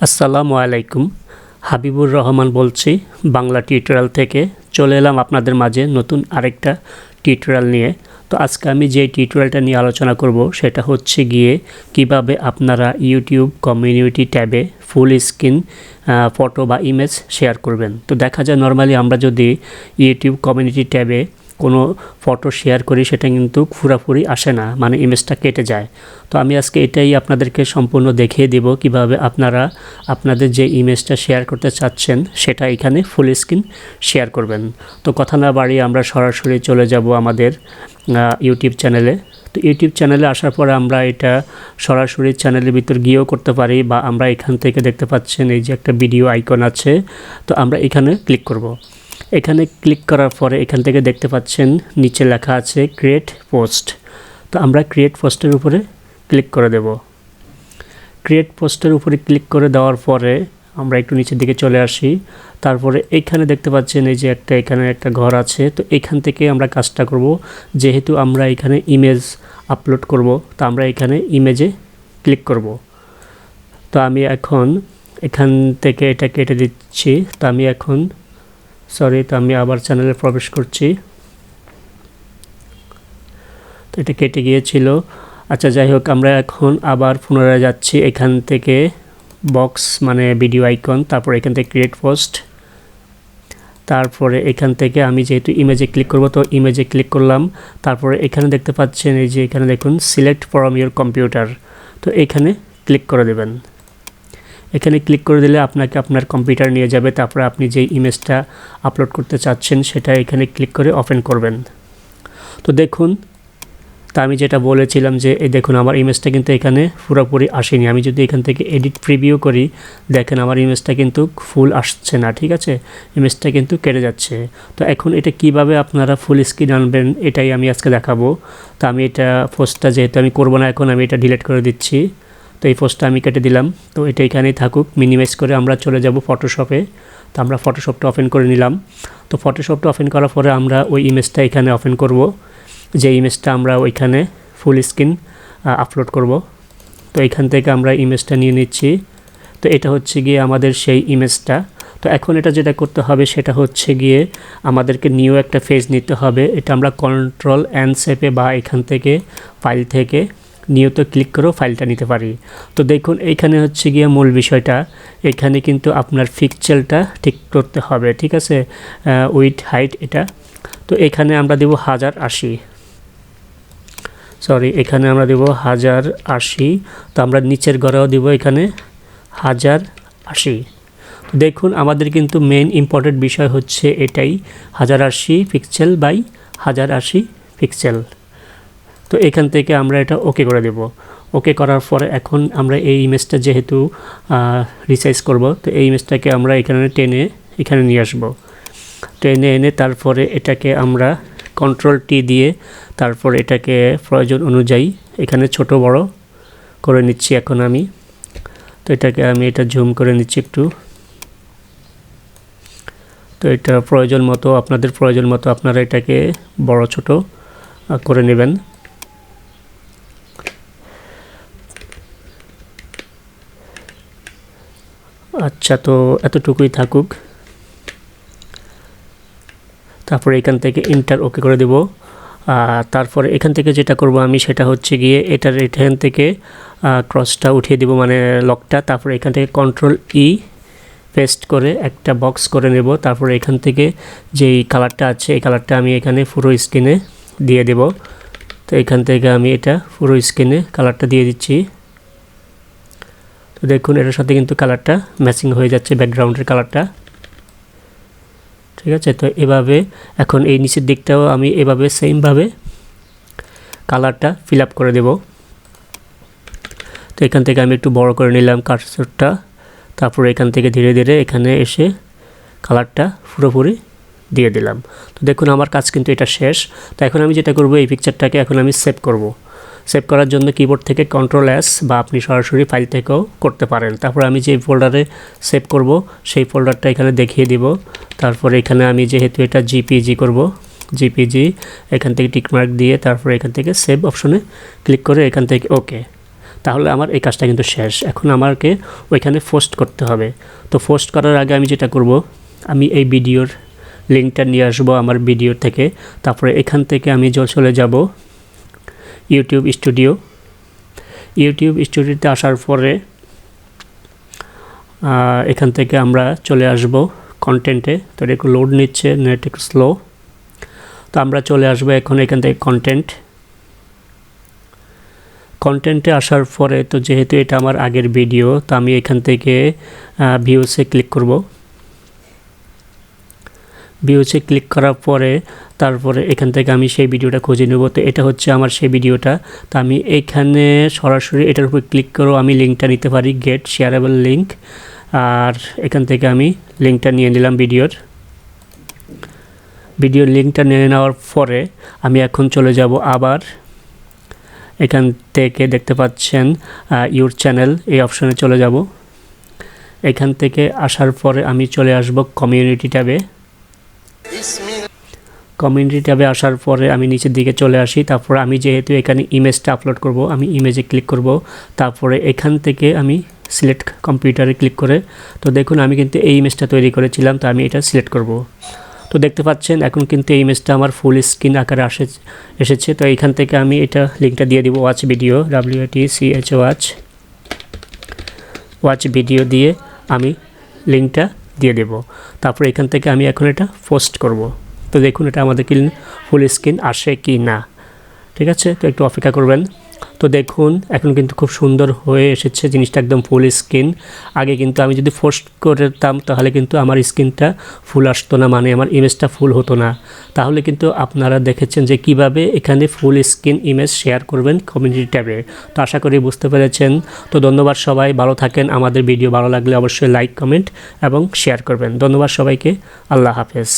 আসসালামু আলাইকুম। হাবিবুর রহমান বলছি বাংলা টিউটোরিয়াল থেকে। চলে এলাম আপনাদের মাঝে নতুন আরেকটা টিউটোরিয়াল নিয়ে। তো আজকে আমি যে টিউটোরিয়ালটা নিয়ে আলোচনা করব সেটা হচ্ছে গিয়ে কিভাবে আপনারা ইউটিউব কমিউনিটি ট্যাবে ফুল স্ক্রিন ফটো বা ইমেজ শেয়ার করবেন। তো দেখা যায় নর্মালি আমরা যদি ইউটিউব কমিউনিটি ট্যাবে কোনো ফটো শেয়ার করি সেটা কিন্তু পুরোপুরি আসে না, মানে ইমেজটা কেটে যায়। তো আমি আজকে এটাই আপনাদেরকে সম্পূর্ণ দেখিয়ে দিব কিভাবে আপনারা আপনাদের যে ইমেজটা শেয়ার করতে চাচ্ছেন সেটা এখানে ফুল স্ক্রিন শেয়ার করবেন। তো কথা না বাড়িয়ে আমরা সরাসরি চলে যাব আমাদের ইউটিউব চ্যানেলে। তো ইউটিউব চ্যানেলে আসার পরে আমরা এটা সরাসরি চ্যানেলের ভিতর গিয়েও করতে পারি, বা আমরা এখান থেকে দেখতে পাচ্ছেন এই যে একটা ভিডিও আইকন আছে, তো আমরা এখানে ক্লিক করব। এখানে ক্লিক করার পরে এখান থেকে দেখতে পাচ্ছেন নিচে লেখা আছে ক্রিয়েট পোস্ট। তো আমরা ক্রিয়েট পোস্টের উপরে ক্লিক করে দেব। ক্রিয়েট পোস্টের উপরে ক্লিক করে দেওয়ার পরে আমরা একটু নিচের দিকে চলে আসি। তারপরে এইখানে দেখতে পাচ্ছেন এই যে এখানে একটা ঘর আছে, তো এখান থেকে আমরা কাজটা করব। যেহেতু আমরা এখানে ইমেজ আপলোড করব, তো আমরা এখানে ইমেজে ক্লিক করব। তো আমি এখন এখান থেকে এটা কেটে দিচ্ছি। তো আমি এখন তো আমি আবার চ্যানেলে প্রবেশ করছি। তো এটা কেটে গিয়েছিল। আচ্ছা, যাই হোক, আমরা এখন আবার পুনরায় যাচ্ছি। এখান থেকে বক্স মানে ভিডিও আইকন, তারপর এখান থেকে ক্রিয়েট পোস্ট, তারপরে এখান থেকে আমি যেহেতু ইমেজে ক্লিক করব, তো ইমেজে ক্লিক করলাম। তারপরে এখানে দেখতে পাচ্ছেন এই যে এখানে দেখুন সিলেক্ট ফ্রম ইউর কম্পিউটার, তো এখানে ক্লিক করে দেবেন। এখানে ক্লিক করে দিলে আপনাকে আপনার কম্পিউটার নিয়ে যাবে। তারপরে আপনি যেই ইমেজটা আপলোড করতে চাচ্ছেন সেটা এখানে ক্লিক করে ওপেন করবেন। তো দেখুন, তা আমি যেটা বলেছিলাম যে এই দেখুন আমার ইমেজটা কিন্তু এখানে পুরোপুরি আসেনি। আমি যদি এখান থেকে এডিট প্রিভিউ করি, দেখেন আমার ইমেজটা কিন্তু ফুল আসছে না, ঠিক আছে, ইমেজটা কিন্তু কেটে যাচ্ছে। তো এখন এটা কিভাবে আপনারা ফুল স্ক্রিন আনবেন এটাই আমি আজকে দেখাবো। তো আমি এটা পোস্টটা যেহেতু আমি করবো না, এখন আমি এটা ডিলিট করে দিচ্ছি। তো এই পোস্টটা আমি কেটে দিলাম। তো এটা এখানেই থাকুক। মিনিমাইজ করে আমরা চলে যাব ফটোশপে। তো আমরা ফটোশপটা ওপেন করে নিলাম। তো ফটোশপটা ওপেন করার পরে আমরা ওই ইমেজটা এখানে ওপেন করব, যে ইমেজটা আমরা ওইখানে ফুল স্ক্রিন আপলোড করব। তো এখান থেকে আমরা ইমেজটা নিয়ে নিচ্ছি। তো এটা হচ্ছে গিয়ে আমাদের সেই ইমেজটা। তো এখন এটা যেটা করতে হবে সেটা হচ্ছে গিয়ে আমাদেরকে নিউ একটা পেজ নিতে হবে। এটা আমরা কন্ট্রোল এন চেপে বা এখান থেকে ফাইল থেকে নিয়ত ক্লিক করেও ফাইলটা নিতে পারি। তো দেখুন এইখানে হচ্ছে গিয়ে মূল বিষয়টা, এখানে কিন্তু আপনার পিক্সেলটা ঠিক করতে হবে, ঠিক আছে, উইথ হাইট এটা। তো এখানে আমরা দেব 1080, এখানে আমরা দেব 1080। তো আমরা নিচের ঘরেও দেব এখানে 1080। তো দেখুন আমাদের কিন্তু মেইন ইম্পর্টেন্ট বিষয় হচ্ছে এটাই, 1080 পিক্সেল বাই 1080 পিক্সেল। তো এখান থেকে আমরা এটা ওকে করে দেব। ওকে করার পরে এখন আমরা এই ইমেজটা যেহেতু রিসাইজ করব, তো এই ইমেজটাকে আমরা এখানে নিয়ে আসব। টেনে এনে তারপরে এটাকে আমরা কন্ট্রোল টি দিয়ে তারপর এটাকে প্রয়োজন অনুযায়ী এখানে ছোট বড় করে নিচ্ছি এখন আমি। তো এটাকে আমি এটা জুম করে নিচ্ছি একটু। তো এটা প্রয়োজন মতো আপনাদের প্রয়োজন মতো আপনারা এটাকে বড় ছোট করে নেবেন। আচ্ছা, তো এতটুকুই থাকুক। তারপরে এখান থেকে ইন্টার ওকে করে দেব। তারপরে এখান থেকে যেটা করব আমি সেটা হচ্ছে গিয়ে এখান থেকে ক্রসটা উঠিয়ে দেব, মানে লকটা। তারপরে এখান থেকে কন্ট্রোল ই পেস্ট করে একটা বক্স করে নেব। তারপরে এখান থেকে যেই কালারটা আছে এই কালারটা আমি এখানে পুরো স্ক্রিনে দিয়ে দেব। তো এখান থেকে আমি এটা পুরো স্ক্রিনে কালারটা দিয়ে দিচ্ছি। তো দেখুন এটার সাথে কিন্তু কালারটা ম্যাচিং হয়ে যাচ্ছে, ব্যাকগ্রাউন্ডের কালারটা, ঠিক আছে। তো এভাবে এখন এই নিচের দিকটাও আমি এভাবে সেমভাবে কালারটা ফিল আপ করে দেব। তো এখান থেকে আমি একটু বড় করে নিলাম কার্সরটা। তারপরে এখান থেকে ধীরে ধীরে এখানে এসে কালারটা পুরোপুরি দিয়ে দিলাম। তো দেখুন আমার কাজ কিন্তু এটা শেষ। তো এখন আমি যেটা করব, এই পিকচারটাকে এখন আমি সেভ করব। সেভ করার জন্য কিবোর্ড থেকে কন্ট্রোল এস বা আপনি সরাসরি ফাইল থেকেও করতে পারেন। তারপর আমি যে ফোল্ডারে সেভ করব সেই ফোল্ডারটা এখানে দেখিয়ে দিব। তারপরে এখানে আমি যেহেতু এটা জিপিজি করব, এখান থেকে টিকমার্ক দিয়ে তারপরে এখান থেকে সেভ অপশনে ক্লিক করে এখান থেকে ওকে। তাহলে আমার এই কাজটা কিন্তু শেষ। এখন আমাকে ওইখানে পোস্ট করতে হবে। তো পোস্ট করার আগে আমি যেটা করব, আমি এই ভিডিওর লিঙ্কটা নিয়ে আসবো আমার ভিডিও থেকে। তারপরে এখান থেকে আমি চলে যাব ইউটিউব স্টুডিওতে আসার পরে এখান থেকে আমরা চলে আসব কন্টেন্টে। তো এটা একটু লোড নিচ্ছে, নেট একটু স্লো। তো আমরা চলে আসবো এখন এখান থেকে কন্টেন্টে আসার পরে, তো যেহেতু এটা আমার আগের ভিডিও, তো আমি এখান থেকে ভিউসে ক্লিক করব। ভিউসে ক্লিক করার পরে তারপরে এখান থেকে আমি সেই ভিডিওটা খুঁজে নেব। তো এটা হচ্ছে আমার সেই ভিডিওটা। তো আমি এইখানে সরাসরি এটার উপর ক্লিক করেও আমি লিঙ্কটা নিতে পারি, গেট শেয়ারেবল লিঙ্ক। আর এখান থেকে আমি লিঙ্কটা নিয়ে নিলাম ভিডিওর লিঙ্কটা নিয়ে নেওয়ার পরে আমি এখন চলে যাব আবার এখান থেকে দেখতে পাচ্ছেন ইউর চ্যানেল, এই অপশনে চলে যাব। এখান থেকে আসার পরে আমি চলে আসব কমিউনিটি ট্যাবে আসার পরে আমি নিচের দিকে চলে আসি। তারপরে আমি যেহেতু এখানে ইমেজটা আপলোড করব, আমি ইমেজে ক্লিক করব। তারপরে এখান থেকে আমি সিলেক্ট কম্পিউটারে ক্লিক করে, তো দেখুন আমি কিন্তু এই ইমেজটা তৈরি করেছিলাম, তো আমি এটা সিলেক্ট করব। তো দেখতে পাচ্ছেন এখন কিন্তু এই ইমেজটা আমার ফুল স্ক্রিন আকারে এসেছে। তো এইখান থেকে আমি এটা লিঙ্কটা দিয়ে দিব, ওয়াচ ভিডিও, ওয়াচ ভিডিও দিয়ে আমি লিঙ্কটা দিয়ে দেব। তারপর এখান থেকে আমি এখন এটা পোস্ট করব। তো দেখুন এটা আমাদের কি ফুল স্ক্রিন আসে কি না, ঠিক আছে। তো একটু অপেক্ষা করবেন। তো দেখুন এখন কিন্তু খুব সুন্দর হয়ে এসেছে জিনিসটা, একদম ফুল স্ক্রিন। আগে কিন্তু আমি যদি পোস্ট করতাম তাহলে কিন্তু আমার স্ক্রিনটা ফুল আসতো না, মানে আমার ইমেজটা ফুল হতো না। তাহলে কিন্তু আপনারা দেখেছেন যে কিভাবে এখানে ফুল স্ক্রিন ইমেজ শেয়ার করবেন কমিউনিটি ট্যাবে। তো আশা করি বুঝতে পেরেছেন। তো ধন্যবাদ, সবাই ভালো থাকেন। আমাদের ভিডিও ভালো লাগলে অবশ্যই লাইক, কমেন্ট এবং শেয়ার করবেন। ধন্যবাদ সবাইকে। আল্লাহ হাফেজ।